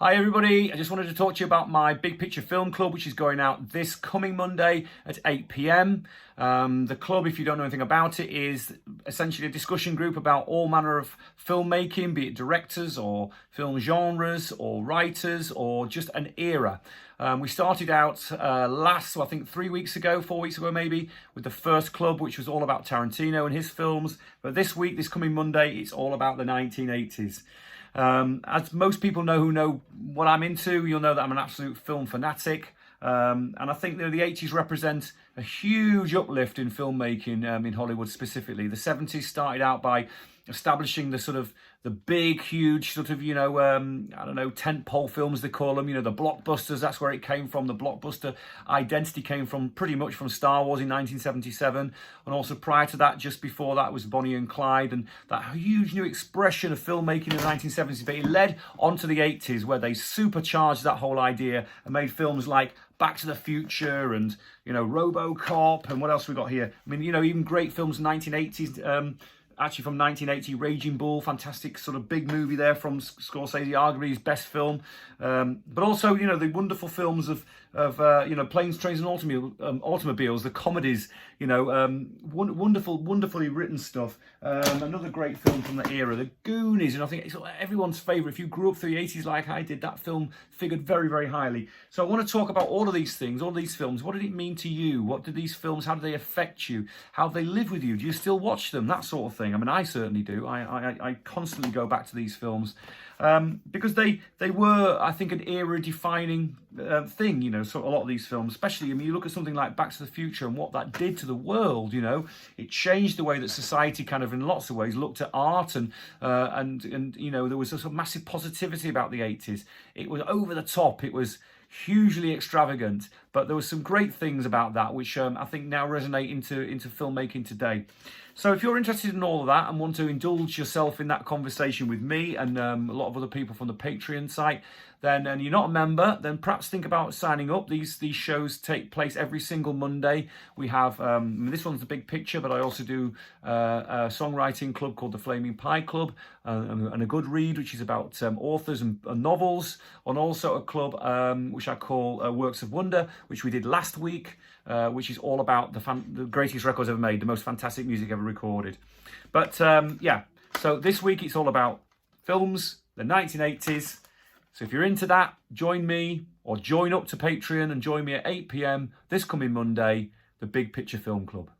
Hi everybody, I just wanted to talk to you about my Big Picture Film Club, which is going out this coming Monday at 8 p.m. The club, if you don't know anything about it, is essentially a discussion group about all manner of filmmaking, be it directors or film genres or writers or just an era. We started out I think 4 weeks ago maybe, with the first club, which was all about Tarantino and his films. But this week, this coming Monday, it's all about the 1980s. As most people know who know what I'm into, you'll know that I'm an absolute film fanatic. And I think the 80s represent a huge uplift in filmmaking in Hollywood specifically. The 70s started out by establishing the big, huge tentpole films, they call them, the blockbusters. That's where it came from. The blockbuster identity came from pretty much from Star Wars in 1977. And also prior to that, just before that, was Bonnie and Clyde, and that huge new expression of filmmaking in the 1970s. But it led on to the 80s, where they supercharged that whole idea and made films like Back to the Future and, RoboCop, and what else we got here? I mean, even great films, 1980s, actually from 1980, Raging Bull, fantastic sort of big movie there from Scorsese, arguably his best film. But also, the wonderful films of Planes, Trains and Automobiles, the comedies, wonderfully written stuff. Another great film from the era, The Goonies, and I think it's everyone's favourite. If you grew up through the 80s like I did, that film figured very, very highly. So I want to talk about all of these things, all these films. What did it mean to you? What did these films, how did they affect you? How do they live with you? Do you still watch them? That sort of thing. I mean, I certainly do. I constantly go back to these films because they were, I think, an era-defining thing. So a lot of these films, especially, I mean, you look at something like Back to the Future and what that did to the world. It changed the way that society kind of, in lots of ways, looked at art, and there was a sort of massive positivity about the 80s. It was over the top. It was hugely extravagant, but there were some great things about that which I think now resonate into filmmaking today. So if you're interested in all of that and want to indulge yourself in that conversation with me and a lot of other people from the Patreon site, then and you're not a member, then perhaps think about signing up. These shows take place every single Monday. We have this one's The Big Picture, but I also do a songwriting club called the Flaming Pie Club, and a Good Read, which is about authors and novels, and also a club which I call Works of Wonder, which we did last week, which is all about the greatest records ever made, the most fantastic music ever recorded. But so this week it's all about films, the 1980s. So if you're into that, join me or join up to Patreon and join me at 8 p.m. this coming Monday, the Big Picture Film Club.